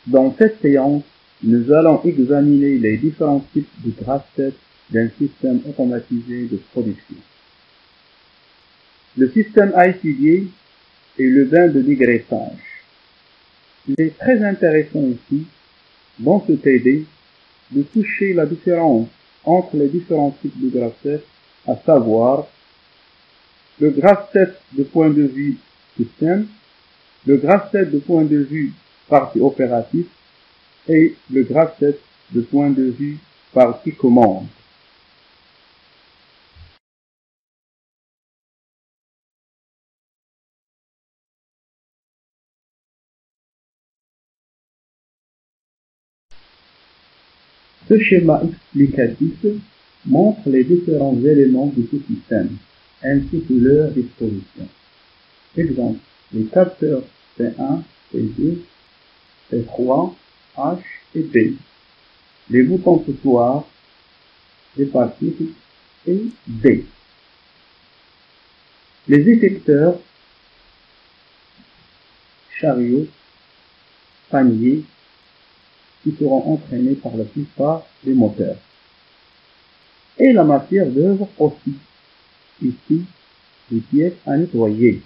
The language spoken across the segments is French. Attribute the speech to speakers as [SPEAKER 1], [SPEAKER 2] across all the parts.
[SPEAKER 1] Dans cette séance, nous allons examiner les différents types de graph-tests d'un système automatisé de production. Le système à étudier est le bain de dégraissage. Il est très intéressant ici, dans ce TD, de toucher la différence entre les différents types de graph-tests, à savoir le graph-test de point de vue système, le graph-test de point de vue partie opérative et le graph-test de point de vue partie commande. Ce schéma explicatif montre les différents éléments de ce système, ainsi que leur disposition. Exemple, les capteurs P1, P2, P3, H et P, les boutons poussoirs, les particules et D. Les éfecteurs, chariots, paniers, qui seront entraînés par la plupart des moteurs. Et la matière d'œuvre aussi. Ici, les pièces à nettoyer.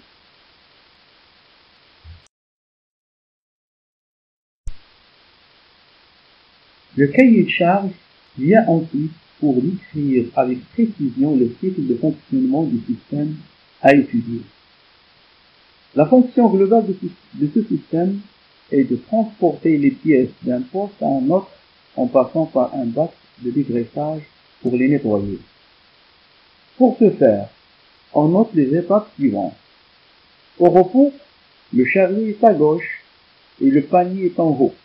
[SPEAKER 1] Le cahier de charge vient ensuite pour décrire avec précision le cycle de fonctionnement du système à étudier. La fonction globale de ce système est de transporter les pièces d'un poste à un autre en passant par un bac de dégraissage pour les nettoyer. Pour ce faire, on note les étapes suivantes. Au repos, le chariot est à gauche et le panier est en haut.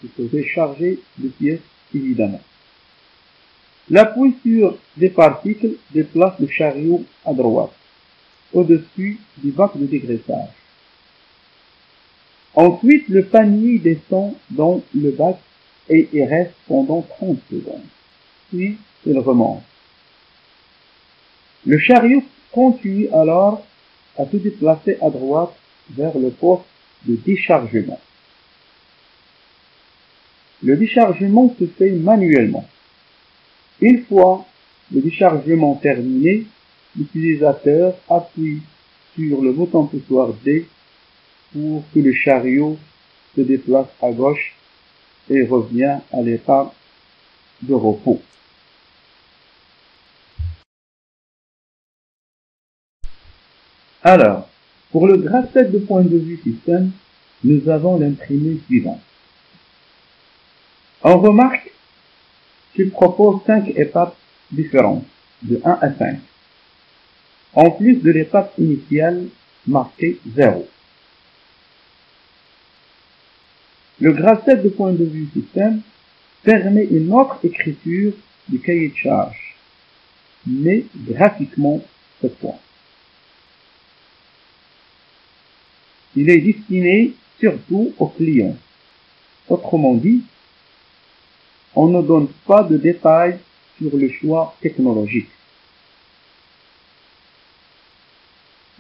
[SPEAKER 1] Il faut décharger les pièces, évidemment. L'appui sur des particules déplace le chariot à droite, au-dessus du bac de dégraissage. Ensuite, le panier descend dans le bac et y reste pendant 30 secondes. Puis, il remonte. Le chariot continue alors à se déplacer à droite vers le poste de déchargement. Le déchargement se fait manuellement. Une fois le déchargement terminé, l'utilisateur appuie sur le bouton poussoir D pour que le chariot se déplace à gauche et revient à l'état de repos. Alors, pour le graph-test de point de vue système, nous avons l'imprimé suivant. On remarque qu'il propose 5 étapes différentes, de 1 à 5, en plus de l'étape initiale marquée 0. Le graph-test de point de vue système permet une autre écriture du cahier de charge, mais graphiquement cette fois. Il est destiné surtout aux clients. Autrement dit, on ne donne pas de détails sur le choix technologique.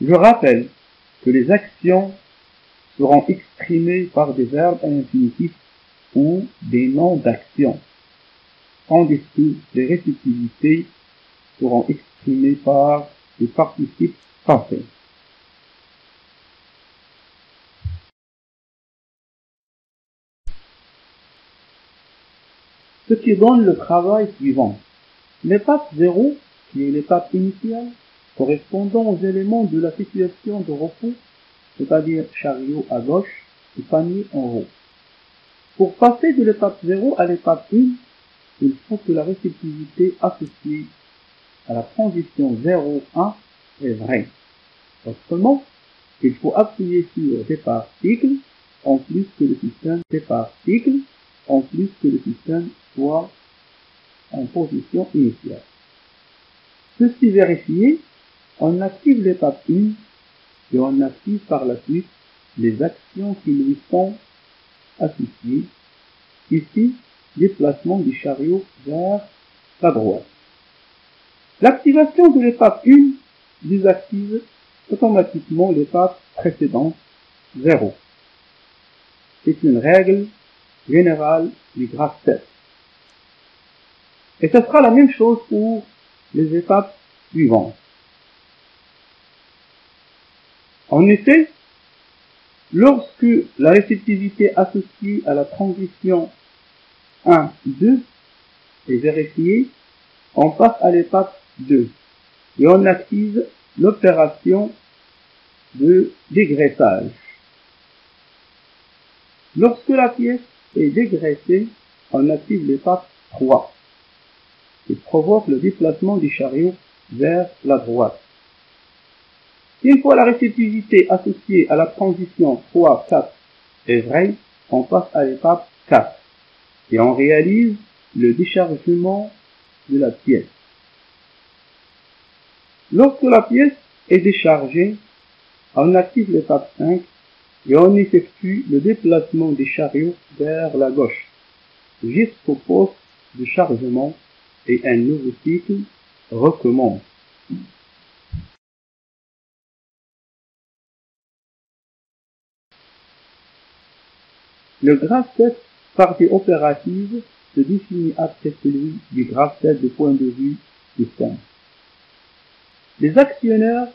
[SPEAKER 1] Je rappelle que les actions seront exprimées par des verbes à infinitif ou des noms d'actions, tandis que les récipitivités seront exprimées par des participes passés. Ce qui donne le travail suivant. L'étape 0, qui est l'étape initiale, correspondant aux éléments de la situation de repos, c'est-à-dire chariot à gauche et panier en haut. Pour passer de l'étape 0 à l'étape 1, il faut que la réceptivité associée à la transition 0-1 est vraie. Autrement, il faut appuyer sur des particles en plus que le système des particules en plus que le système soit en position initiale. Ceci vérifié, on active l'étape 1 et on active par la suite les actions qui lui sont associées. Ici, déplacement du chariot vers la droite. L'activation de l'étape 1 désactive automatiquement l'étape précédente 0. c'est une règle générale du graphe 7. Et ce sera la même chose pour les étapes suivantes. En effet, lorsque la réceptivité associée à la transition 1-2 est vérifiée, on passe à l'étape 2 et on active l'opération de dégraissage. Lorsque la pièce est dégraissée, on active l'étape 3 qui provoque le déplacement du chariot vers la droite. Une fois la réceptivité associée à la transition 3-4 est vraie, on passe à l'étape 4 et on réalise le déchargement de la pièce. Lorsque la pièce est déchargée, on active l'étape 5 et on effectue le déplacement du chariot vers la gauche jusqu'au poste de chargement et un nouveau cycle recommence. Le graphe 7 partie opérative se définit après celui du graphe 7 du point de vue système. Les actionneurs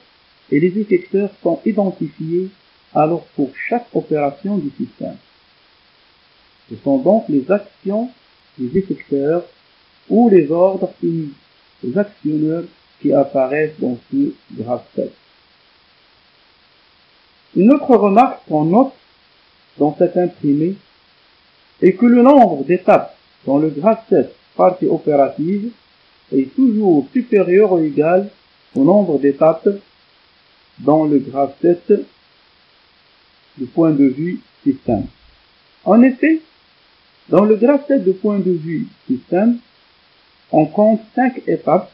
[SPEAKER 1] et les effecteurs sont identifiés alors pour chaque opération du système. Ce sont donc les actions des effecteurs ou les ordres émis aux actionneurs qui apparaissent dans ce graphe 7. Une autre remarque qu'on note dans cet imprimé est que le nombre d'étapes dans le graphe 7 partie opérative est toujours supérieur ou égal au nombre d'étapes dans le graphe 7 du point de vue système. En effet, dans le graphe 7 du point de vue système, on compte 5 étapes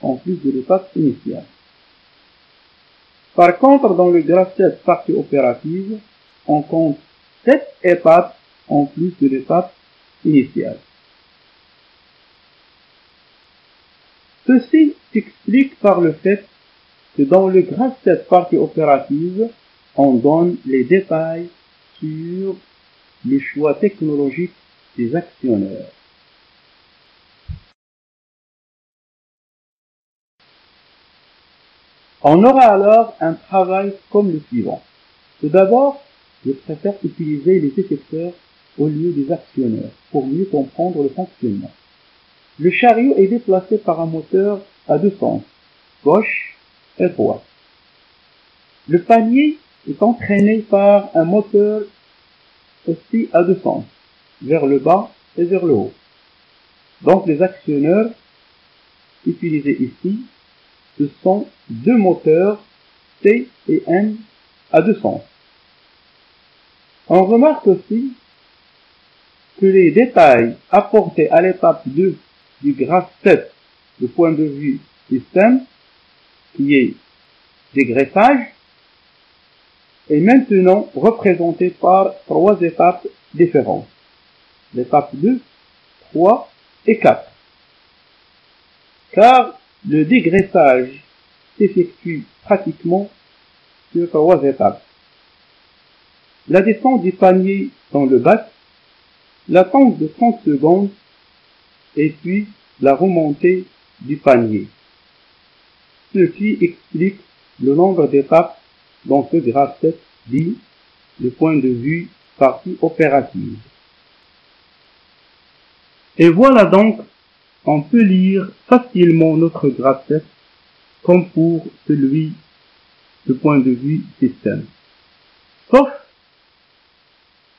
[SPEAKER 1] en plus de l'étape initiale. Par contre, dans le graphe 7 partie opérative, on compte 7 étapes en plus de l'étape initiale. Ceci s'explique par le fait que dans le graphe 7 partie opérative, on donne les détails sur les choix technologiques des actionneurs. On aura alors un travail comme le suivant. Tout d'abord, je préfère utiliser les effecteurs au lieu des actionneurs pour mieux comprendre le fonctionnement. Le chariot est déplacé par un moteur à deux sens, gauche et droite. Le panier est entraîné par un moteur aussi à deux sens, vers le bas et vers le haut. Donc les actionneurs utilisés ici, ce sont deux moteurs T et N à deux sens. On remarque aussi que les détails apportés à l'étape 2 du graphe 7 du point de vue système, qui est dégraissage, est maintenant représenté par trois étapes différentes. L'étape 2, 3 et 4. Car le dégraissage s'effectue pratiquement sur trois étapes. La descente du panier dans le bac, l'attente de 30 secondes, et puis la remontée du panier. Ce qui explique le nombre d'étapes dans ce graphe 7 dit le point de vue partie opérative. Et voilà donc, on peut lire facilement notre graphe 7 comme pour celui du point de vue système. Sauf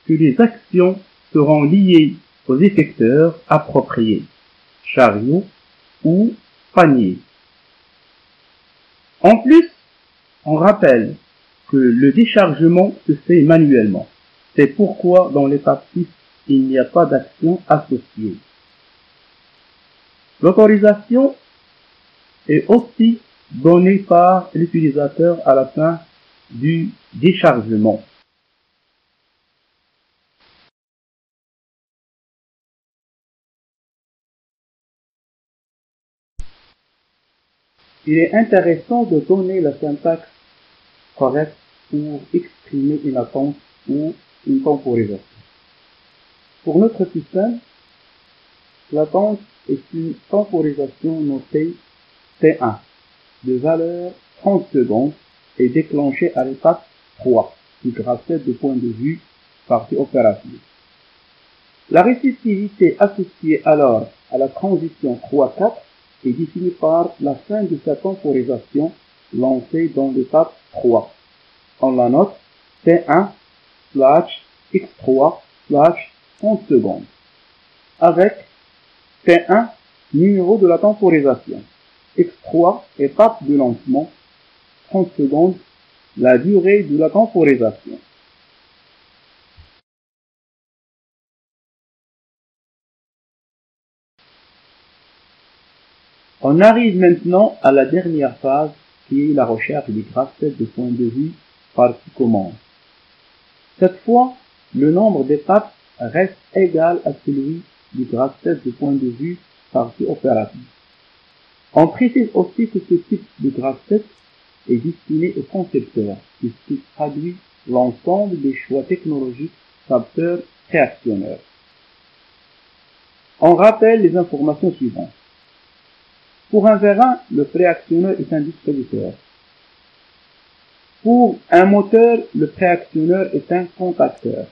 [SPEAKER 1] que les actions seront liées aux effecteurs appropriés, chariot ou panier. En plus, on rappelle que le déchargement se fait manuellement. C'est pourquoi dans l'étape 6, il n'y a pas d'action associée. L'autorisation est aussi donnée par l'utilisateur à la fin du déchargement. Il est intéressant de donner la syntaxe correcte pour exprimer une attente ou une temporisation. Pour notre système, latence est une temporisation notée T1 de valeur 30 secondes et déclenchée à l'étape 3 du graphe 7 de point de vue partie opérative. La réceptivité associée alors à la transition 3-4 est définie par la fin de sa temporisation lancée dans l'étape 3. On la note T1/X3/30 secondes avec T1 numéro de la temporisation, X3 étape de lancement, 30 secondes la durée de la temporisation. On arrive maintenant à la dernière phase qui est la recherche du graphe 7 de point de vue partie commande. Cette fois, le nombre d'étapes reste égal à celui du graphe 7 de point de vue partie opérative. On précise aussi que ce type de graphe 7 est destiné au concepteur, puisqu'il traduit l'ensemble des choix technologiques capteurs-réactionneurs. On rappelle les informations suivantes. Pour un vérin, le préactionneur est un distributeur. Pour un moteur, le préactionneur est un contacteur.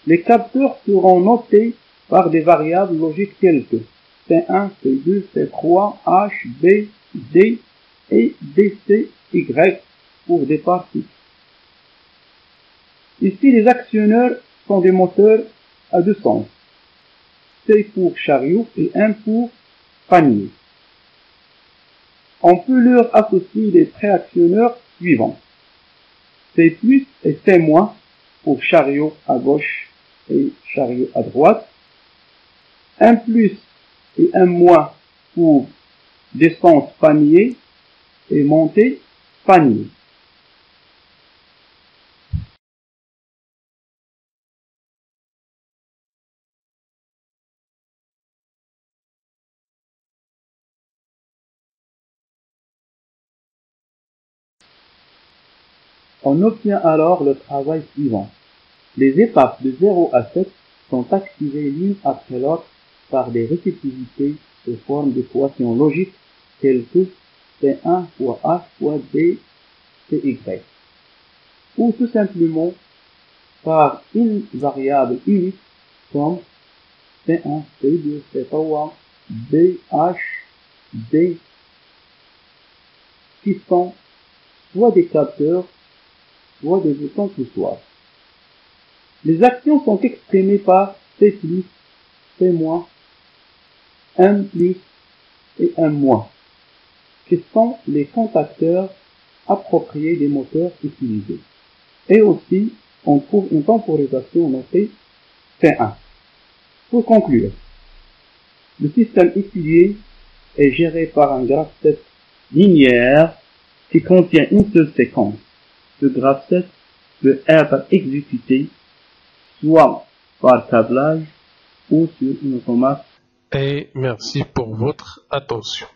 [SPEAKER 1] Les capteurs seront notés par des variables logiques telles que C1, C2, C3, H, B, D et DC, Y pour des parts fixes. Ici, les actionneurs sont des moteurs à deux sens. C pour chariot et 1 pour panier. On peut leur associer les préactionneurs suivants. C plus et C moins pour chariot à gauche et chariot à droite. 1 plus et 1 moins pour descente panier et montée panier. On obtient alors le travail suivant. Les étapes de 0 à 7 sont activées l'une après l'autre par des récessivités sous forme d'équations logiques telles que C1 fois H fois D, CY. Ou tout simplement par une variable unique comme C1, C2, C3, B, H, D, qui sont soit des capteurs, soit des boutons poussoirs. Les actions sont exprimées par C+, C-, 1 plus et 1 moins, qui sont les contacteurs appropriés des moteurs utilisés. Et aussi, on trouve une temporisation notée C1. Pour conclure, le système étudié est géré par un graphe 7 linéaire qui contient une seule séquence. Ce graphe 7 peut être exécuté soit par câblage ou sur une automate.
[SPEAKER 2] Et merci pour votre attention.